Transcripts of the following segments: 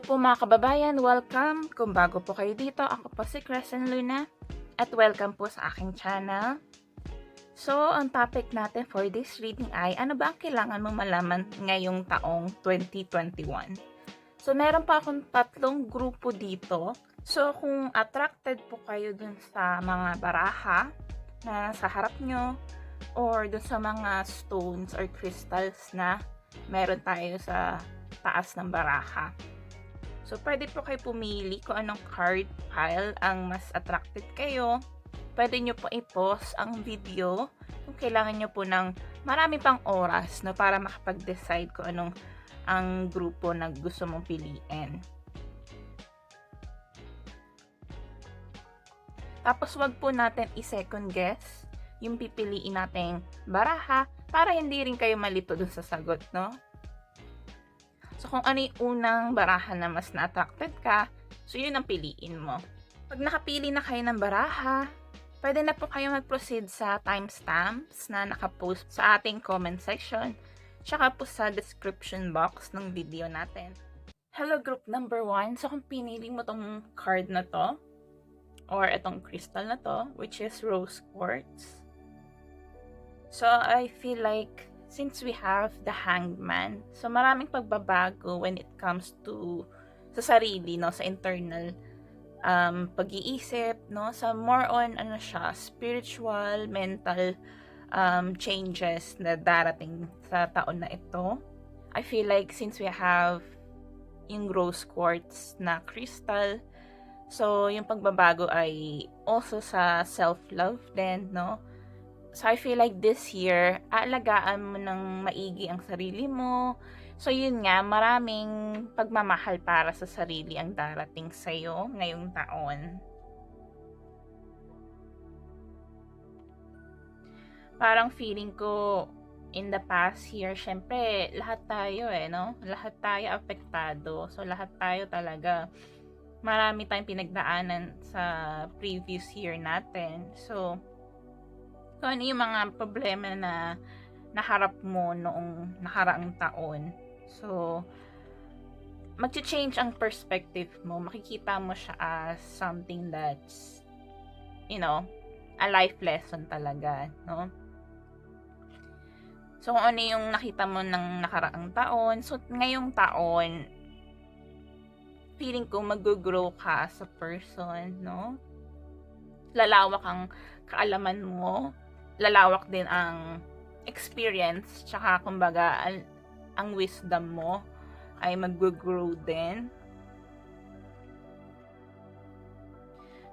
po mga kababayan, welcome! Kung bago po kayo dito, ako po si Crescent Luna at welcome po sa aking channel. So, ang topic natin for this reading ay ano ba ang kailangan mo malaman ngayong taong 2021? So, meron pa akong tatlong grupo dito. So, kung attracted po kayo dun sa mga baraha na sa harap nyo or dun sa mga stones or crystals na meron tayo sa taas ng baraha. So, pwede po kayo pumili kung anong card pile ang mas attracted kayo. Pwede nyo po i-pause ang video kung kailangan nyo po ng marami pang oras no, para makapag-decide kung anong ang grupo na gusto mong piliin. Tapos, wag po natin i-second guess yung pipiliin nating baraha para hindi rin kayo malito dun sa sagot, no? So, kung ano yung unang baraha na mas na-attracted ka, so yun ang piliin mo. Pag nakapili na kayo ng baraha, pwede na po kayo mag-proceed sa timestamps na nakapost sa ating comment section, tsaka po sa description box ng video natin. Hello group number 1. So, kung pinili mo tong card na to, or itong crystal na to, which is rose quartz. So, I feel like since we have the Hanged Man, so maraming pagbabago when it comes to sa sarili, no, sa internal pag-iisip, no, sa more on ano siya, spiritual, mental changes na darating sa taon na ito. I feel like since we have yung rose quartz na crystal, so yung pagbabago ay also sa self-love din, no. So, I feel like this year, aalagaan mo ng maigi ang sarili mo. So, yun nga, maraming pagmamahal para sa sarili ang darating sa'yo ngayong taon. Parang feeling ko, in the past year, syempre, lahat tayo no? Lahat tayo apektado. So, lahat tayo talaga, marami tayong pinagdaanan sa previous year natin. So, kung ano yung mga problema na naharap mo noong nakaraang taon. So, mag-change ang perspective mo. Makikita mo siya as something that's, you know, a life lesson talaga, no? So, kung ano yung nakita mo ng nakaraang taon. So, ngayong taon, feeling ko mag-grow ka sa person, no? Lalawak ang kaalaman mo. Lalawak din ang experience, tsaka kumbaga ang wisdom mo ay mag-grow din.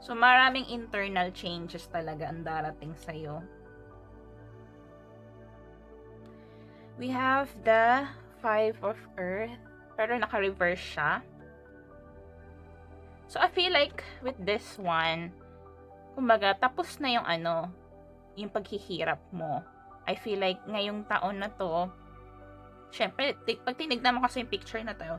So, maraming internal changes talaga ang darating sa'yo. We have the 5 of Earth, pero naka-reverse siya. So, I feel like with this one, kumbaga, tapos na yung yung paghihirap mo. I feel like ngayong taon na to, syempre, pag tinignan mo kasi yung picture na to,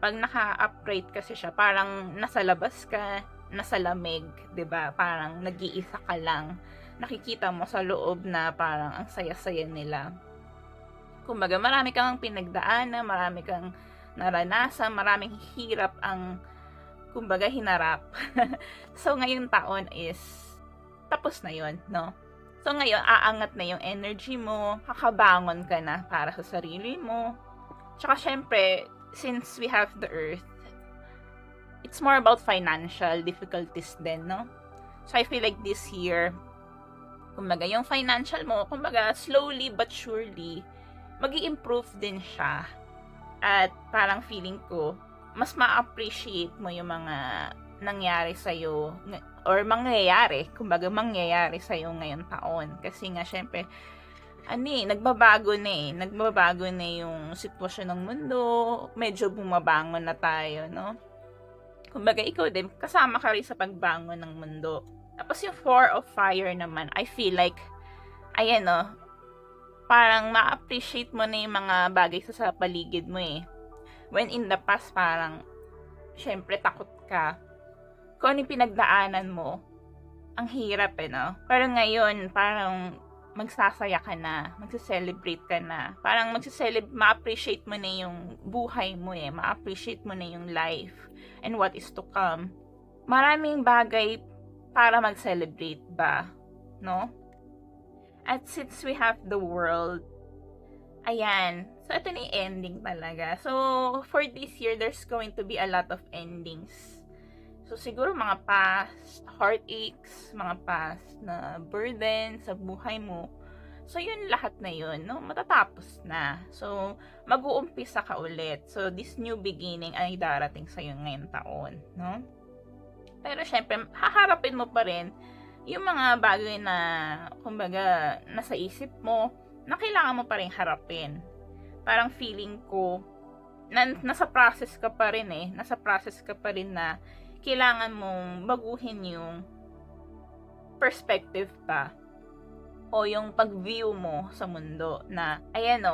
pag naka-upgrade kasi siya, parang nasa labas ka, nasa lamig, 'di ba? Parang nag-iisa ka lang. Nakikita mo sa loob na parang ang saya-saya nila. Kumbaga, marami kang pinagdaanan, marami kang naranasan, maraming hirap ang kumbaga hinarap. So, ngayong taon is tapos na yon, no? So, ngayon, aangat na yung energy mo, kakabangon ka na para sa sarili mo. Tsaka, syempre, since we have the earth, it's more about financial difficulties din, no? So, I feel like this year, kumbaga, yung financial mo, kumbaga, slowly but surely, mag-i-improve din siya. At parang feeling ko, mas ma-appreciate mo yung mga nangyari sa'yo, or mangyayari sa'yo ngayon taon. Kasi nga, syempre, nagbabago na yung sitwasyon ng mundo, medyo bumabangon na tayo, no? Kumbaga, ikaw din, kasama ka rin sa pagbangon ng mundo. Tapos yung 4 of Fire naman, I feel like, ayan, no, parang ma-appreciate mo na yung mga bagay sa paligid mo, eh. When in the past, parang, syempre, takot ka. Kung ano yung pinagdaanan mo, ang hirap, no? Pero ngayon, parang magsasaya ka na, magse-celebrate ka na. Parang ma-appreciate mo na yung buhay mo ma-appreciate mo na yung life and what is to come. Maraming bagay para mag-celebrate ba, no? At since we have the world, ayan, so ito na yung ending talaga. So, for this year, there's going to be a lot of endings. So, siguro mga past heartaches, mga past na burden sa buhay mo. So, yun lahat na yun, no? Matatapos na. So, mag-uumpisa ka ulit. So, this new beginning ay darating sa'yo ngayong taon, no? Pero, syempre, haharapin mo pa rin yung mga bagay na, kumbaga, nasa isip mo, na kailangan mo pa rin harapin. Parang feeling ko, nasa process ka pa rin nasa process ka pa rin na kailangan mong baguhin yung perspective pa o yung pag-view mo sa mundo na, ayan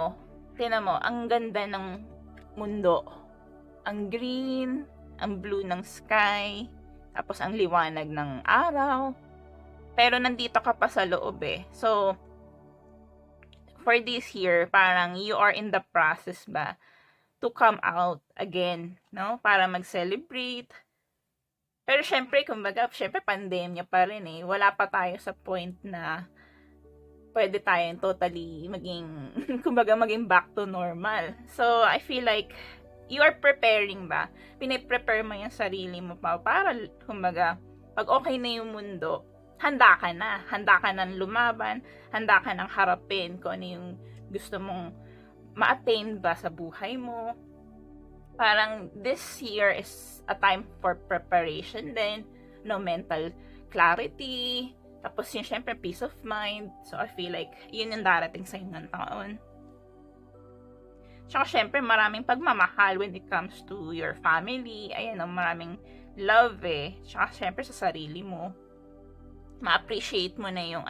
tinan mo, ang ganda ng mundo. Ang green, ang blue ng sky, tapos ang liwanag ng araw. Pero nandito ka pa sa loob So, for this year, parang you are in the process ba to come out again, no? Para mag-celebrate. Pero syempre, kumbaga, pandemya pa rin Wala pa tayo sa point na pwede tayong totally maging back to normal. So, I feel like you are preparing ba? Piniprepare mo yung sarili mo pa para, kumbaga, pag okay na yung mundo, handa ka na. Handa ka nang lumaban. Handa ka nang harapin kung ano yung gusto mong ma-attain ba sa buhay mo. Parang this year is a time for preparation din. No, mental clarity. Tapos yun, syempre, peace of mind. So, I feel like yun yung darating sa ng taon. Tsaka, syempre, maraming pagmamahal when it comes to your family. Ayan, maraming love Tsaka, syempre, sa sarili mo. Ma-appreciate mo na yung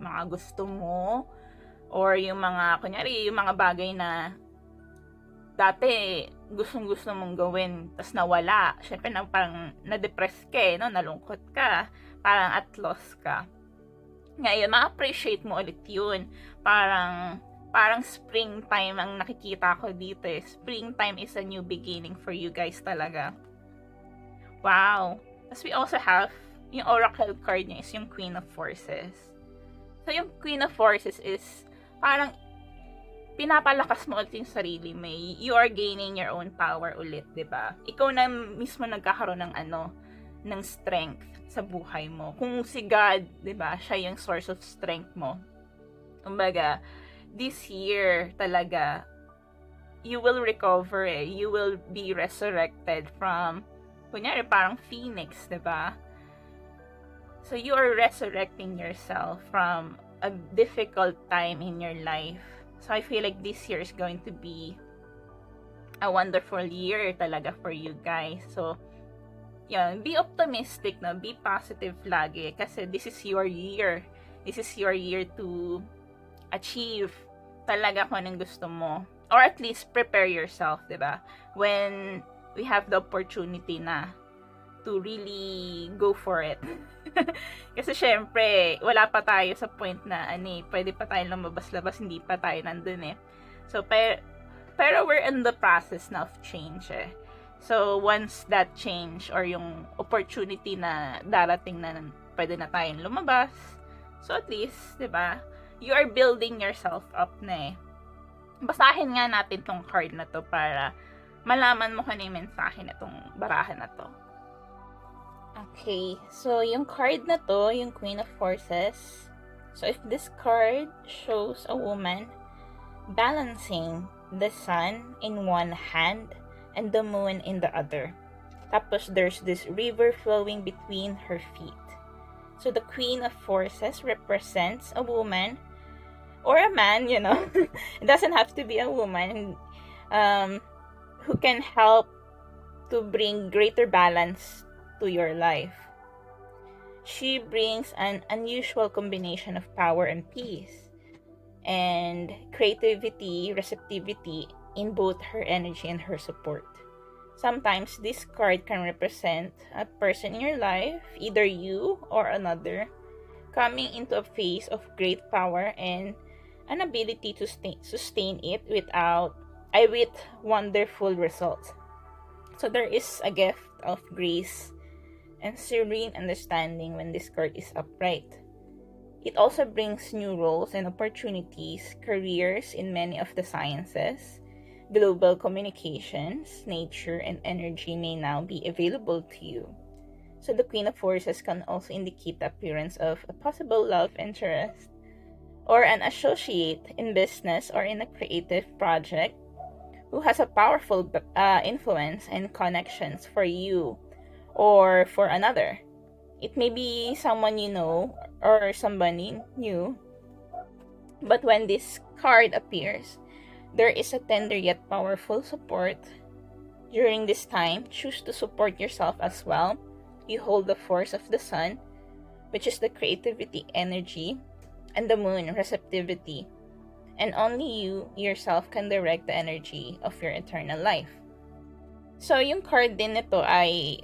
mga gusto mo or yung mga, kunyari, yung mga bagay na dati gustong-gusto mong gawin tas nawala. Syempre, parang na-depress ka nalungkot ka, parang at loss ka. Ngayon, ma-appreciate mo ulit yun. Parang springtime ang nakikita ko dito Springtime is a new beginning for you guys talaga. Wow! As we also have yung oracle card niya is yung Queen of Forces. So, yung Queen of Forces is parang pinapalakas mo ulit yung sarili mo. You are gaining your own power ulit, diba? Ikaw na mismo nagkakaroon ng strength sa buhay mo. Kung si God, diba, siya yung source of strength mo. Kumbaga, this year talaga, you will recover You will be resurrected from, kunyari, parang phoenix, diba? So, you are resurrecting yourself from a difficult time in your life. So, I feel like this year is going to be a wonderful year talaga for you guys. So, be optimistic, be positive lagi. Kasi this is your year. This is your year to achieve talaga kung anong gusto mo. Or at least, prepare yourself, diba? When we have the opportunity na to really go for it. Kasi syempre, wala pa tayo sa point na pwede pa tayo lumabas-labas, hindi pa tayo nandun So, pero we're in the process na of change So, once that change or yung opportunity na darating na pwede na tayong lumabas, so at least, diba, you are building yourself up na Basahin nga natin tong card na to para malaman mo kung ano yung mensahe na tong barahan na to. Okay, so yung card na to, yung Queen of Forces. So if this card shows a woman balancing the sun in one hand and the moon in the other. Tapos there's this river flowing between her feet. So the Queen of Forces represents a woman or a man, It doesn't have to be a woman who can help to bring greater balance to your life. She brings an unusual combination of power and peace, and creativity, receptivity in both her energy and her support. Sometimes this card can represent a person in your life, either you or another, coming into a phase of great power and an ability to sustain it with wonderful results. So there is a gift of grace and serene understanding when this card is upright. It also brings new roles and opportunities, careers in many of the sciences, global communications, nature, and energy may now be available to you. So the Queen of Forces can also indicate the appearance of a possible love interest or an associate in business or in a creative project who has a powerful influence and connections for you or for another. It may be someone you know or somebody new, but when this card appears, there is a tender yet powerful support. During this time, choose to support yourself as well. You hold the force of the sun, which is the creativity energy, and the moon, receptivity. And only you yourself can direct the energy of your eternal life. So, yung card din nito ay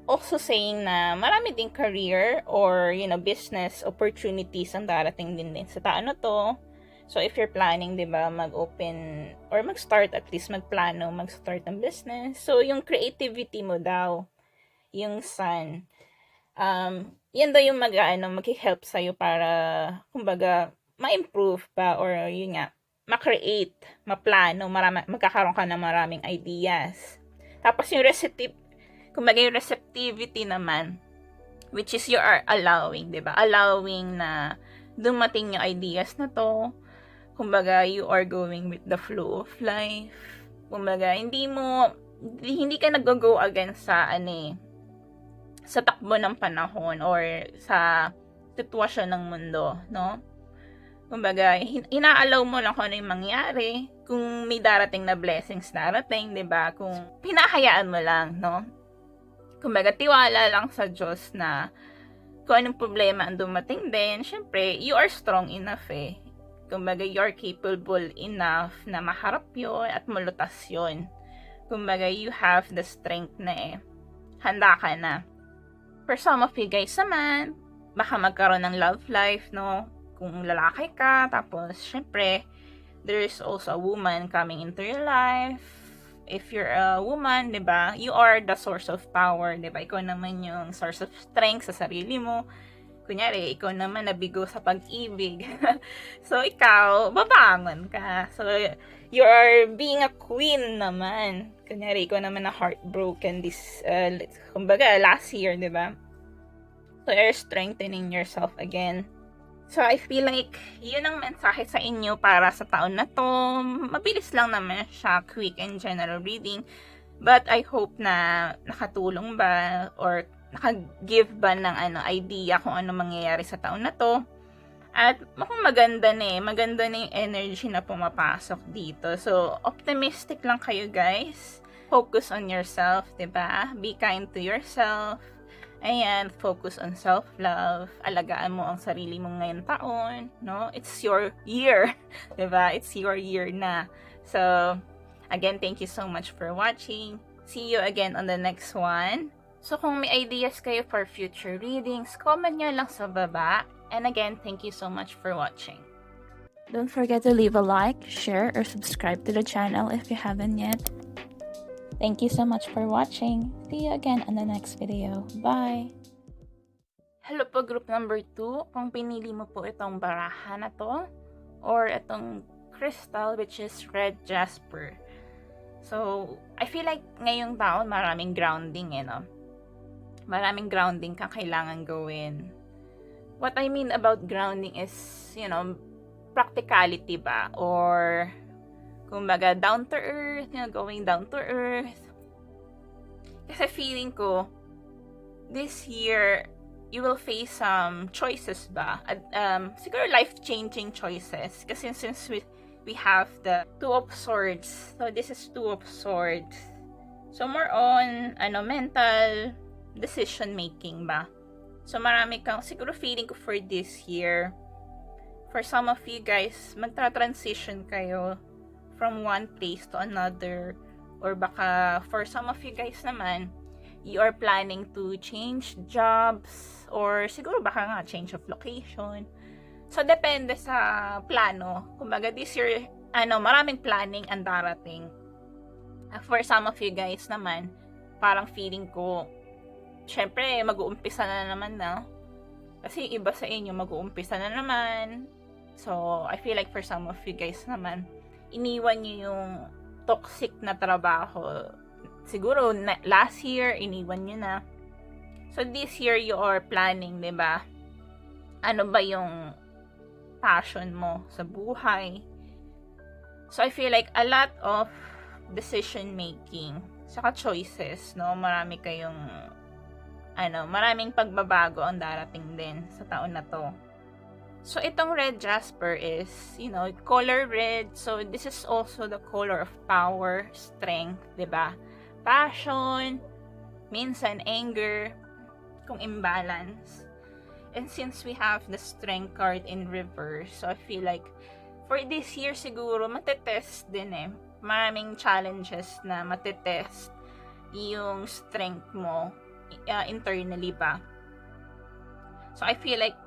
also saying na marami ding career or, business opportunities ang darating din sa taon na to. So, if you're planning, diba, mag-open or mag-start, at least magplano, mag-start ng business. So, yung creativity mo daw, yung sun, yan daw yung mag-help sa'yo para, kumbaga, ma-improve pa or yun nga, ma-create, ma-plano, magkakaroon ka ng maraming ideas. Tapos yung receptivity naman, which is you are allowing, diba? Allowing na dumating yung ideas na to. Kumbaga, you are going with the flow of life. Kumbaga, hindi ka nag-go against sa takbo ng panahon or sa sitwasyon ng mundo, no? Kumbaga, inaalaw mo lang kung ano yung mangyari, kung may darating na blessings darating, diba? Kung pinahayaan mo lang, no? Kumbaga, tiwala lang sa Diyos na kung anong problema ang dumating din, syempre, you are strong enough eh. Kumbaga, you are capable enough na maharap yun at malutas yun. Kumbaga, you have the strength na handa ka na. For some of you guys naman, baka magkaroon ng love life, no? Kung lalaki ka, tapos, syempre, there is also a woman coming into your life. If you're a woman, diba, you are the source of power, diba? Ikaw naman yung source of strength sa sarili mo. Kunyari, ikaw naman nabigo sa pag-ibig. So, ikaw, babangon ka. So, you are being a queen naman. Kunyari, ikaw naman na heartbroken kumbaga, last year, diba? So, you're strengthening yourself again. So, I feel like, yun ang mensahe sa inyo para sa taon na to. Mabilis lang naman siya, quick and general reading. But, I hope na nakatulong ba or naka-give ba ng idea kung ano mangyayari sa taon na to. At mukhang maganda na yung energy na pumapasok dito. So, optimistic lang kayo guys. Focus on yourself, diba? Be kind to yourself. Ayan, focus on self-love. Alagaan mo ang sarili mo ngayong taon, no? It's your year, diba? It's your year na. So, again, thank you so much for watching. See you again on the next one. So, kung may ideas kayo for future readings, comment nyo lang sa baba. And again, thank you so much for watching. Don't forget to leave a like, share, or subscribe to the channel if you haven't yet. Thank you so much for watching. See you again on the next video. Bye! Hello po, group number 2. Kung pinili mo po itong baraha na to, or itong crystal, which is red jasper. So, I feel like ngayong taon, maraming grounding no? Maraming grounding kang kailangan gawin. What I mean about grounding is, practicality ba? Or, kumbaga, down to earth, going down to earth. Kasi feeling ko, this year, you will face some choices ba? Siguro life-changing choices. Kasi since we have the Two of Swords. So, this is Two of Swords. So, more on, mental decision making ba? So, marami kang, siguro feeling ko for this year, for some of you guys, magtra-transition kayo from one place to another, or baka for some of you guys naman, you are planning to change jobs, or siguro baka nga change of location. So, depende sa plano. Kumbaga, this year, maraming planning ang darating. For some of you guys naman, parang feeling ko, syempre, mag-uumpisa na naman na. Kasi iba sa inyo, mag-uumpisa na naman. So, I feel like for some of you guys naman, iniwan nyo yung toxic na trabaho. Siguro, last year, iniwan nyo na. So, this year, you are planning, diba? Ano ba yung passion mo sa buhay? So, I feel like a lot of decision making, saka choices, no? Marami kayong, maraming pagbabago ang darating din sa taon na to. So, itong red jasper is, color red. So, this is also the color of power, strength, diba? Passion, minsan anger, kung imbalance. And since we have the strength card in reverse, so I feel like for this year siguro, matetest din eh. Maraming challenges na matetest yung strength mo internally ba. So, I feel like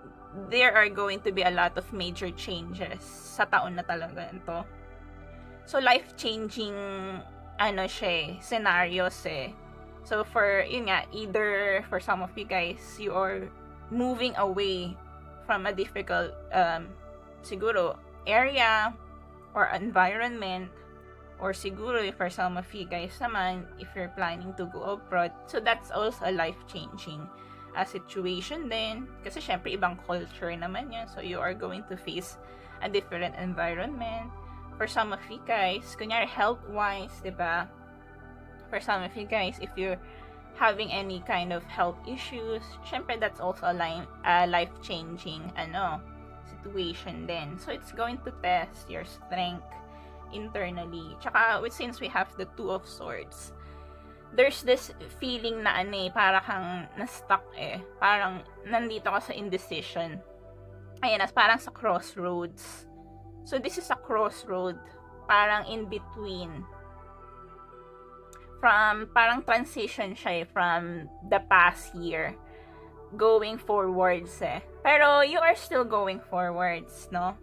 there are going to be a lot of major changes sa taon na talaga ito. So, life-changing, scenarios eh. So, either for some of you guys, you are moving away from a difficult, siguro, area or environment, or siguro for some of you guys naman, if you're planning to go abroad, so that's also a life-changing situation din. Kasi syempre, ibang culture naman yun. So, you are going to face a different environment. For some of you guys, kunyari health-wise, diba? For some of you guys, if you're having any kind of health issues, syempre, that's also a life-changing, situation din. So, it's going to test your strength internally. Tsaka, since we have the Two of Swords, there's this feeling na para kang na-stuck eh. Parang nandito ka sa indecision. Ayan, parang sa crossroads. So, this is a crossroad. Parang in between. Parang transition siya eh, from the past year. Going forwards eh. Pero, you are still going forwards, no?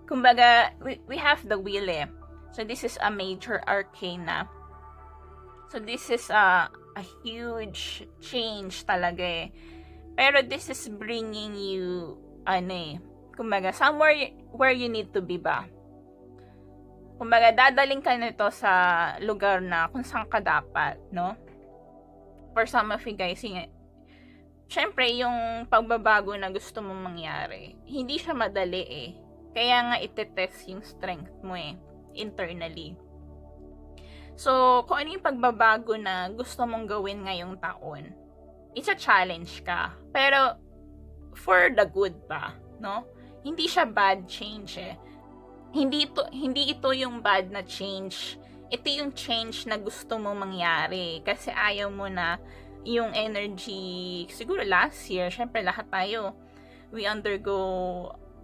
Kumbaga, we have the wheel eh. So, this is a major arcana. So, this is a huge change talaga eh. Pero, this is bringing you, kumbaga, somewhere where you need to be ba? Kumbaga, dadaling ka nito sa lugar na kung saan ka dapat, no? For some of you guys, syempre, yung pagbabago na gusto mong mangyari, hindi siya madali eh. Kaya nga, itetest yung strength mo eh, internally. So, kung ano yung pagbabago na gusto mong gawin ngayong taon, it's a challenge ka. Pero, for the good ba, no? Hindi siya bad change eh. Hindi ito yung bad na change. Ito yung change na gusto mong mangyari. Kasi ayaw mo na yung energy, siguro last year, syempre lahat tayo, we undergo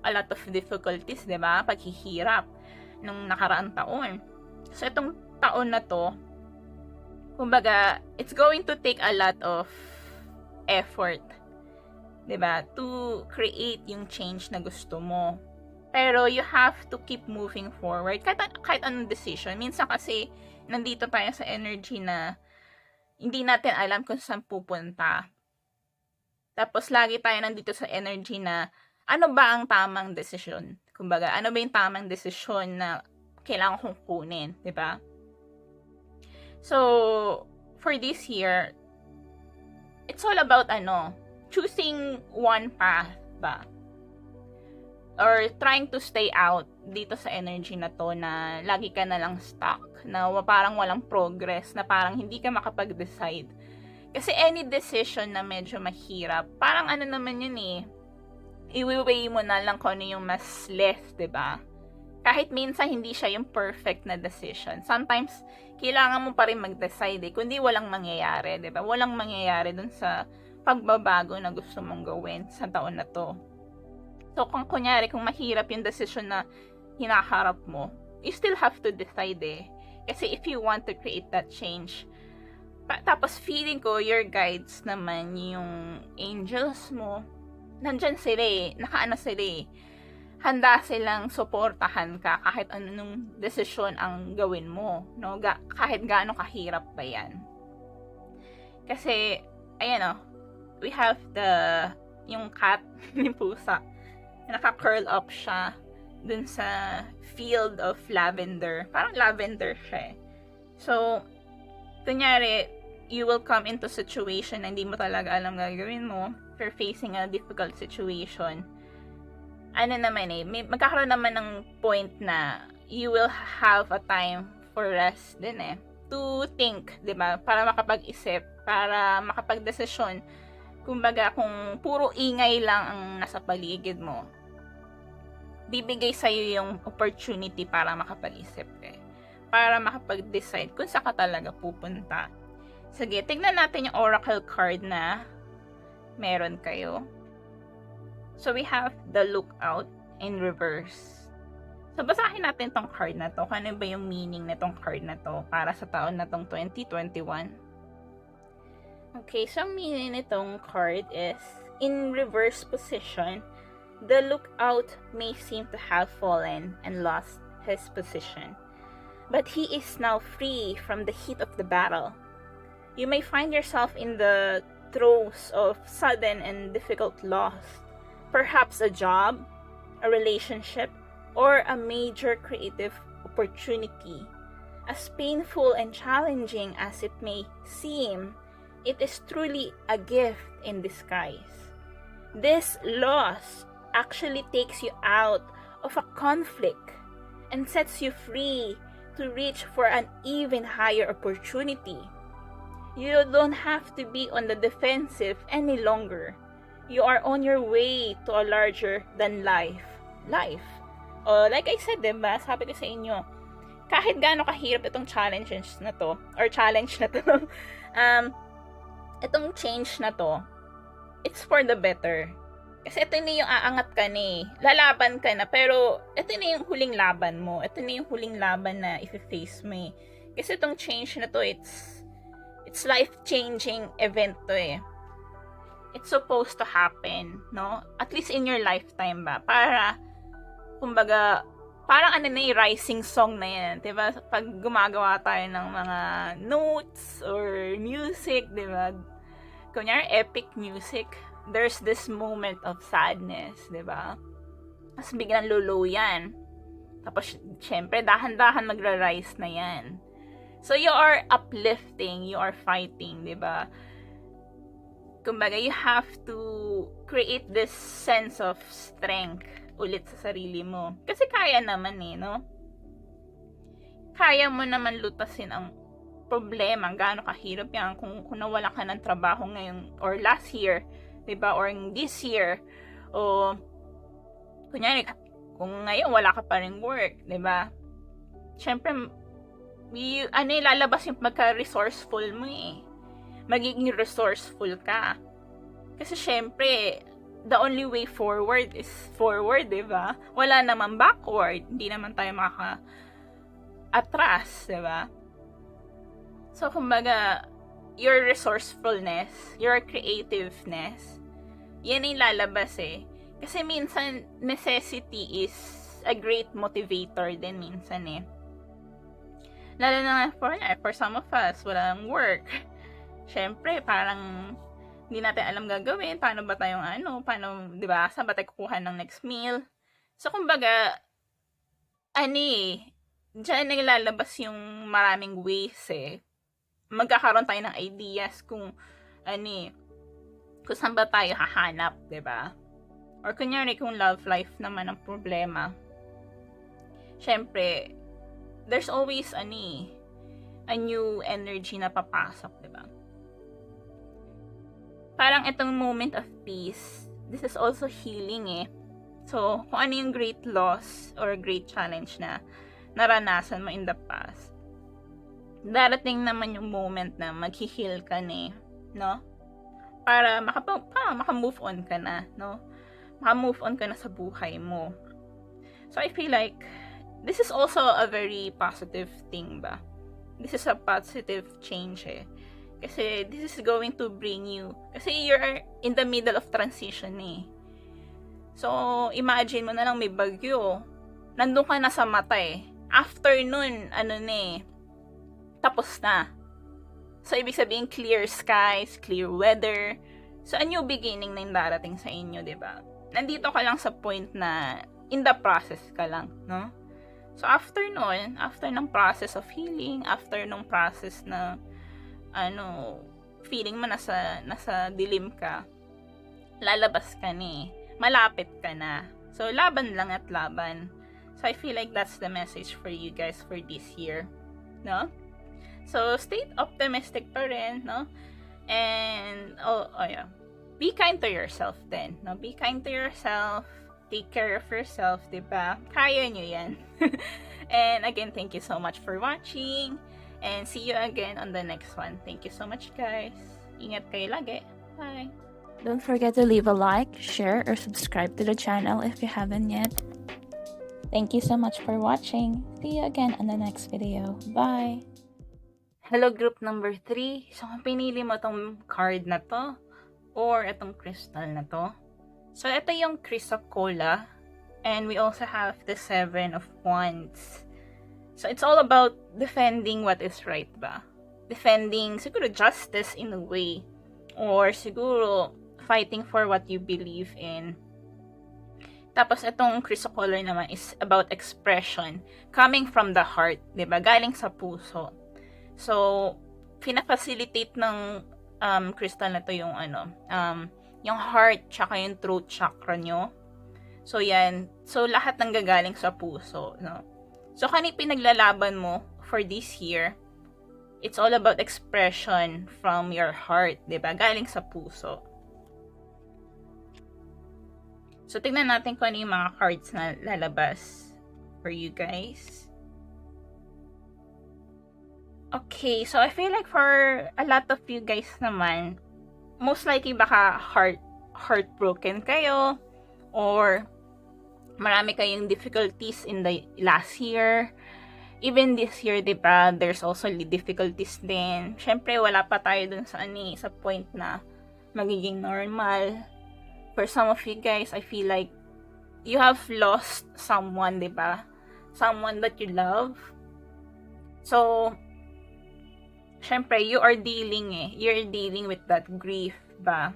a lot of difficulties, diba? Paghihirap nung nakaraang taon. So, itong taon na to, kumbaga, it's going to take a lot of effort, diba? To create yung change na gusto mo. Pero, you have to keep moving forward. Kahit anong decision. Minsan kasi, nandito tayo sa energy na hindi natin alam kung saan pupunta. Tapos, lagi tayo nandito sa energy na ano ba ang tamang desisyon? Kumbaga, ano ba yung tamang desisyon na kailangan kong kunin, di ba? So, for this year, it's all about choosing one path ba? Or trying to stay out dito sa energy na to na lagi ka na lang stuck, na parang walang progress, na parang hindi ka makapag-decide. Kasi any decision na medyo mahirap, parang naman yun eh, i-weigh mo na lang kung ano yung mas less, diba? Kahit minsan hindi siya yung perfect na decision. Sometimes, kailangan mo pa rin mag-decide eh, kundi walang mangyayari, diba? Walang mangyayari dun sa pagbabago na gusto mong gawin sa taon na to. So, kung mahirap yung decision na hinaharap mo, you still have to decide eh. Kasi if you want to create that change, Tapos feeling ko, your guides naman, yung angels mo, nandyan sila eh, nakaano sila eh. Handa silang suportahan ka kahit anong desisyon ang gawin mo, no? Kahit gaano kahirap pa yan. Kasi, ayan o, we have yung cat, yung pusa, naka-curl up siya dun sa field of lavender. Parang lavender siya eh. So, kunyari, you will come into situation na hindi mo talaga alam gagawin mo. If you're facing a difficult situation, ano naman eh, magkakaroon naman ng point na you will have a time for rest din eh. To think, di ba? Para makapag-isip, para makapag-desisyon. Kumbaga, kung puro ingay lang ang nasa paligid mo, bibigay sa'yo yung opportunity para makapag-isip eh. Para makapag-decide kung saan ka talaga pupunta. Sige, tignan natin yung oracle card na meron kayo. So, we have the lookout in reverse. So, basahin natin tong card na to. Kung ano ba yung meaning na tong card na to para sa taon na tong 2021. Okay, so meaning nitong card is, in reverse position, the lookout may seem to have fallen and lost his position. But he is now free from the heat of the battle. You may find yourself in the throes of sudden and difficult loss. Perhaps a job, a relationship, or a major creative opportunity. As painful and challenging as it may seem, it is truly a gift in disguise. This loss actually takes you out of a conflict and sets you free to reach for an even higher opportunity. You don't have to be on the defensive any longer. You are on your way to a larger than life. Like I said, diba? Sabi ko sa inyo, kahit gaano kahirap itong challenge na to, itong change na to, it's for the better. Kasi ito na yung aangat ka na eh. Lalaban ka na, pero ito na yung huling laban mo. Ito na yung huling laban na i-face mo eh. Kasi itong change na to, it's life-changing event to eh. It's supposed to happen, no? At least in your lifetime ba? Para, kumbaga, parang ano na yung rising song na yan, diba? Pag gumagawa tayo ng mga notes or music, diba? Kunyari, epic music, there's this moment of sadness, diba? Tapos biglang lulo yan. Tapos, syempre, dahan-dahan magra-rise na yan. So, you are uplifting, you are fighting, diba? Kumbaga, you have to create this sense of strength ulit sa sarili mo. Kasi kaya naman eh, no? Kaya mo naman lutasin ang problema. Gaano kahirap yan kung nawala ka ng trabaho ngayon or last year, diba? Or this year. O, kunyari, kung ngayon wala ka pa rin work, diba? Siyempre, lalabas yung magka-resourceful mo eh. Magiging resourceful ka. Kasi syempre, the only way forward is forward, diba? Wala naman backward. Hindi naman tayo atras, diba? So, kumbaga, your resourcefulness, your creativeness, yan yung lalabas eh. Kasi minsan, necessity is a great motivator din minsan eh. Lalo na for some of us, walang work. Syempre, parang hindi natin alam gagawin, paano ba tayong paano, di ba, saan ba tayo kukuha ng next meal? So, kumbaga, dyan naglalabas yung maraming ways eh. Magkakaroon tayo ng ideas kung saan ba tayo hahanap, di ba? Or kunyari, kung love life naman ang problema, syempre, there's always a new energy na papasok, di ba? Parang itong moment of peace, this is also healing eh. So, kung ano yung great loss or great challenge na naranasan mo in the past, darating naman yung moment na mag-heal ka na eh, no? Para maka-move on ka na, no? Maka-move on ka na sa buhay mo. So, I feel like this is also a very positive thing ba? This is a positive change eh. Kasi this is going to bring you, kasi you're in the middle of transition eh. So, imagine mo na lang may bagyo. Nandun ka na sa mata eh. After nun, tapos na. So, ibig sabihin, clear skies, clear weather. So, a new beginning na yung darating sa inyo, diba? Nandito ka lang sa point na in the process ka lang, no? So, after nun, after ng process of healing, after ng process na, feeling mo nasa dilim ka, lalabas ka ni, malapit ka na. So, laban lang at laban. So, I feel like that's the message for you guys for this year, no? So, stay optimistic pa rin, no? And, yeah. Be kind to yourself then, no? Be kind to yourself. Take care of yourself, diba? Kaya nyo yan. And again, thank you so much for watching. And see you again on the next one. Thank you so much, guys. Ingat kayo lagi. Bye. Don't forget to leave a like, share, or subscribe to the channel if you haven't yet. Thank you so much for watching. See you again on the next video. Bye! Hello, group number 3. So, kung pinili mo tong card na to, or itong crystal na to, so, ito yung chrysocolla, and we also have the 7 of Wands. So, it's all about defending what is right ba? Defending, siguro, justice in a way, or siguro, fighting for what you believe in. Tapos, itong chrysocolla naman is about expression, coming from the heart, diba? Galing sa puso. So, pinafacilitate ng crystal na to yung yung heart tsaka yung throat chakra nyo. So, yan. So, lahat ng gagaling sa puso, no? So, kani pinaglalaban mo for this year, it's all about expression from your heart, diba? Galing sa puso. So, tingnan natin kung ano yung mga cards na lalabas for you guys. Okay, so I feel like for a lot of you guys naman, most likely baka heartbroken kayo, or marami kayong difficulties in the last year. Even this year, diba, there's also difficulties din. Syempre, wala pa tayo dun sa sa point na magiging normal. For some of you guys, I feel like you have lost someone, diba? Someone that you love. So, syempre, you're dealing with that grief ba?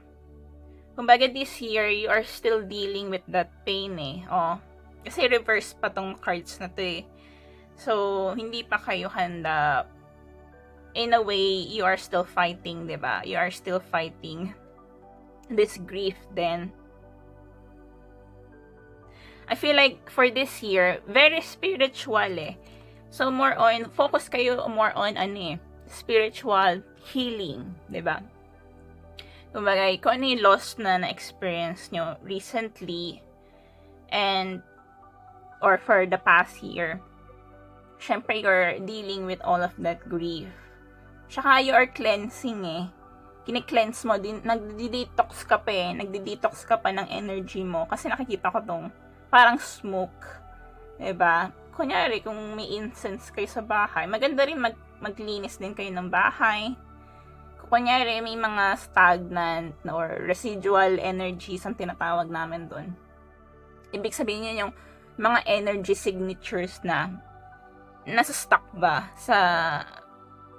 Kumbaga this year, you are still dealing with that pain eh. Oh, kasi reverse pa tong cards na to eh. So, hindi pa kayo handa. In a way, you are still fighting, diba? You are still fighting this grief then. I feel like for this year, very spiritual eh. So, focus kayo more on spiritual healing, diba? Kumbaga, kung ano yung loss na na-experience nyo recently or for the past year, syempre you're dealing with all of that grief. Tsaka you are cleansing eh. Kine-cleanse mo din, nagdi-detox ka pa ng energy mo. Kasi nakikita ko tong parang smoke, diba? Kunyari, kung may incense kayo sa bahay, maganda rin maglinis din kayo ng bahay. Kunyari, may mga stagnant or residual energies ang tinatawag namin doon. Ibig sabihin yun yung mga energy signatures na nasa stuck ba sa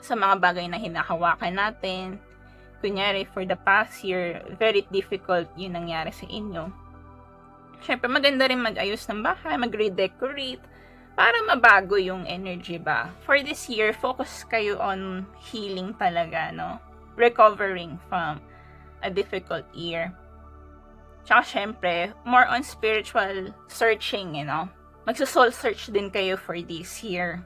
mga bagay na hinahawakan natin. Kunyari, for the past year, very difficult yung nangyari sa inyo. Siyempre, maganda rin mag-ayos ng bahay, mag-redecorate, para mabago yung energy ba. For this year, focus kayo on healing talaga, no? Recovering from a difficult year. Tsaka syempre, more on spiritual searching, Magsa-soul search din kayo for this year.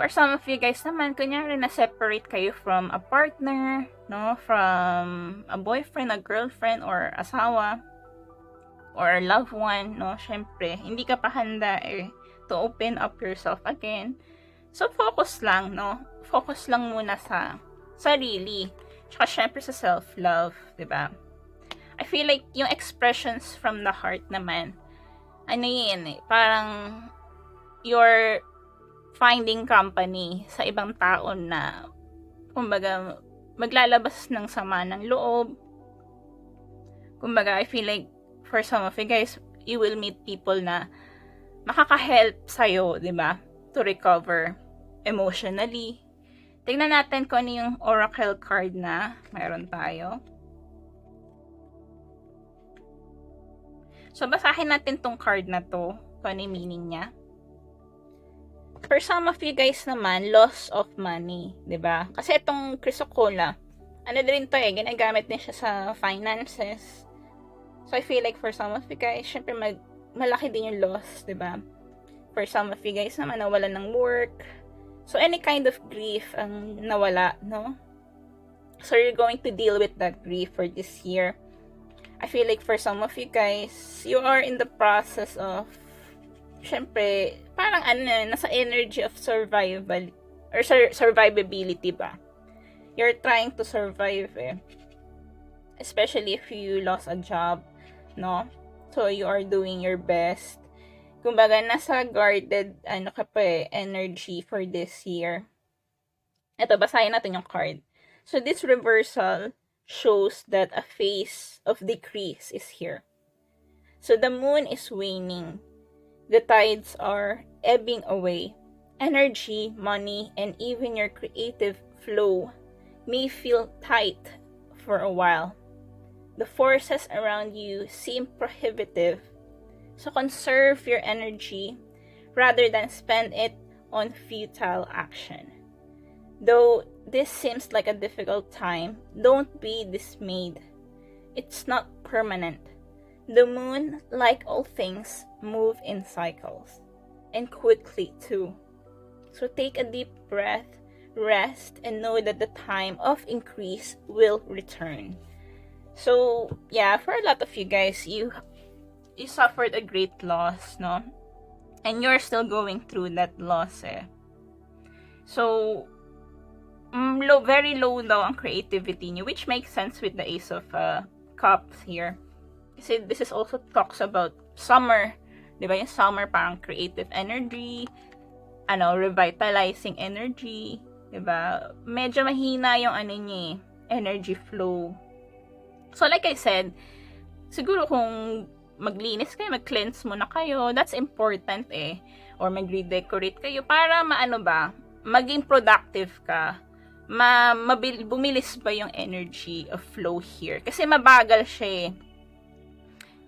For some of you guys naman, kunyari na-separate kayo from a partner, no? From a boyfriend, a girlfriend, or asawa, or loved one, no? Syempre, hindi ka pa handa to open up yourself again. So, focus lang, no? Focus lang muna sa sarili. Tsaka, syempre, sa self-love, diba? I feel like yung expressions from the heart naman, parang you're finding company sa ibang tao na, kumbaga, maglalabas ng sama ng loob. Kumbaga, I feel like for some of you guys, you will meet people na makaka-help sa'yo, di ba? To recover emotionally. Tingnan natin kung ano yung oracle card na mayroon tayo. So, basahin natin tong card na to, kung ano yung meaning niya. For some of you guys naman, loss of money, di ba? Kasi itong chrysocolla, ano din to ginagamit din siya sa finances. So, I feel like for some of you guys, syempre malaki din yung loss, di ba? For some of you guys naman, nawalan ng work. So, any kind of grief ang nawala, no? So, you're going to deal with that grief for this year. I feel like for some of you guys, you are in the process of, syempre, parang nasa energy of survival, or survivability ba? You're trying to survive, especially if you lost a job, no? So, you are doing your best. Kumbaga, nasa guarded, energy for this year. Ito, basahin natin yung card. So, this reversal shows that a phase of decrease is here. So, the moon is waning. The tides are ebbing away. Energy, money, and even your creative flow may feel tight for a while. The forces around you seem prohibitive, so conserve your energy rather than spend it on futile action. Though this seems like a difficult time, don't be dismayed. It's not permanent. The moon, like all things, move in cycles, and quickly too. So take a deep breath, rest, and know that the time of increase will return. So, yeah, for a lot of you guys, you suffered a great loss, no? And you're still going through that loss, So, very low daw ang creativity niyo, which makes sense with the Ace of Cups here. Kasi this is also talks about summer. Di ba? Yung summer, parang creative energy, revitalizing energy. Di ba? Medyo mahina yung niya, energy flow. So, like I said, siguro kung maglinis kayo, mag-cleanse muna kayo, that's important or mag-redecorate kayo para maging productive ka. Bumilis ba yung energy of flow here? Kasi mabagal siya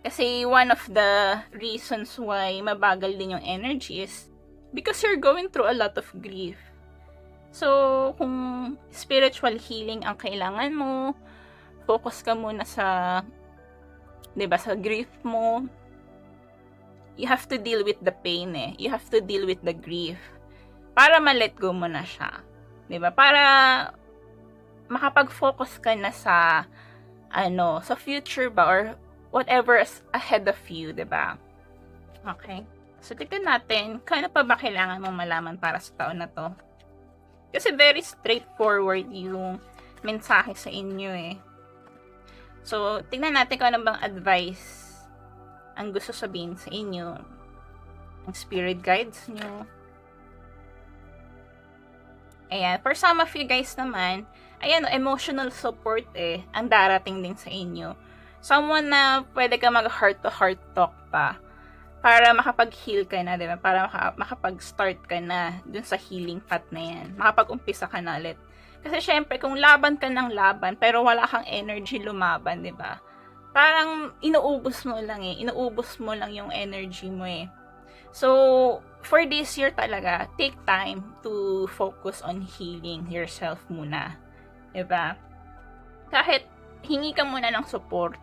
Kasi one of the reasons why mabagal din yung energy is because you're going through a lot of grief. So, kung spiritual healing ang kailangan mo, focus ka muna sa, sa grief mo. You have to deal with the pain You have to deal with the grief. Para ma-let go mo na siya. Para makapag-focus ka na sa, sa future ba or whatever is ahead of you, Okay? So, tignan natin, kano pa ba kailangan mong malaman para sa taon na to? Kasi very straightforward yung mensahe sa inyo So, tingnan natin kung ano bang advice ang gusto sabihin sa inyo. Ang spirit guides nyo. Ayan. For some of you guys naman, emotional support ang darating din sa inyo. Someone na pwede ka mag-heart-to-heart talk pa para makapag-heal ka na, Para makapag-start ka na dun sa healing path na yan. Makapag-umpisa ka na ulit. Kasi syempre, kung laban ka ng laban, pero wala kang energy lumaban, Parang inuubos mo lang Inuubos mo lang yung energy mo So, for this year talaga, take time to focus on healing yourself muna. Kahit hingi ka muna ng support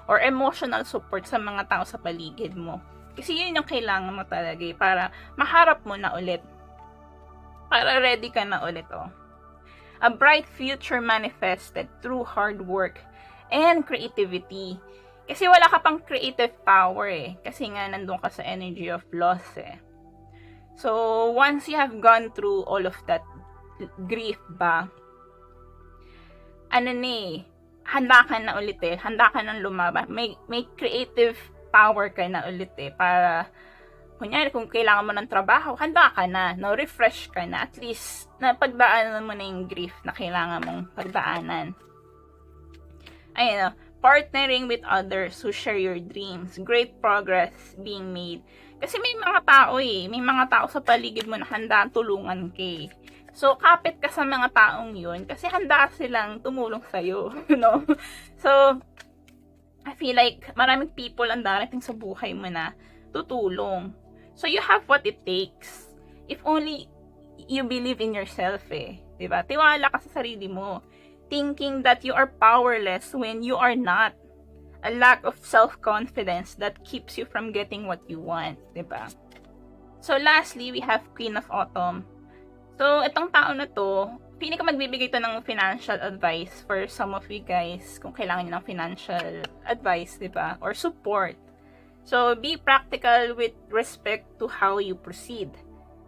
or emotional support sa mga tao sa paligid mo. Kasi yun yung kailangan mo talaga para maharap mo na ulit. Para ready ka na ulit A bright future manifested through hard work and creativity. Kasi wala ka pang creative power Kasi nga nandun ka sa energy of loss So, once you have gone through all of that grief ba, handa ka na ulit Handa ka nang lumaban. May creative power ka na ulit para kunyari, kung kailangan mo ng trabaho, handa ka na, no? Refresh ka na. At least, napagdaanan mo na yung grief na kailangan mong pagdaanan. Ayun, partnering with others who share your dreams. Great progress being made. Kasi may mga tao may mga tao sa paligid mo na handa tulungan ka. So, kapit ka sa mga taong yun kasi handa silang tumulong sa'yo, no? So, I feel like maraming people ang darating sa buhay mo na tutulong. So, you have what it takes. If only you believe in yourself, diba? Tiwala ka sa sarili mo. Thinking that you are powerless when you are not. A lack of self-confidence that keeps you from getting what you want, diba? So, lastly, we have Queen of Autumn. So, itong tao na to, pili ka magbibigay to ng financial advice for some of you guys kung kailangan nyo ng financial advice, diba? Or support. So, be practical with respect to how you proceed.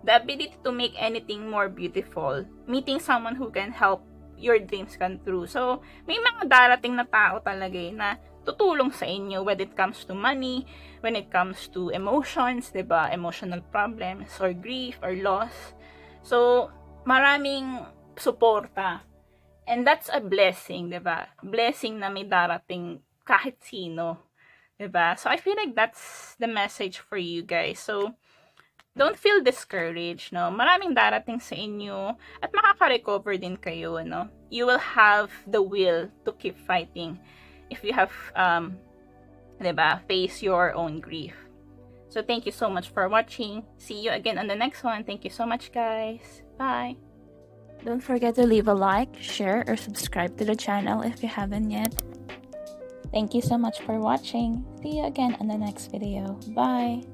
The ability to make anything more beautiful. Meeting someone who can help your dreams come true. So, may mga darating na tao talaga na tutulong sa inyo when it comes to money, when it comes to emotions, diba? Emotional problems, or grief, or loss. So, maraming suporta. And that's a blessing, diba? Blessing na may darating kahit sino. Diba? So, I feel like that's the message for you guys. So, don't feel discouraged, no? Maraming darating sa inyo at makaka-recover din kayo, no? You will have the will to keep fighting if you have, diba, face your own grief. So, thank you so much for watching. See you again on the next one. Thank you so much, guys. Bye! Don't forget to leave a like, share, or subscribe to the channel if you haven't yet. Thank you so much for watching. See you again on the next video. Bye!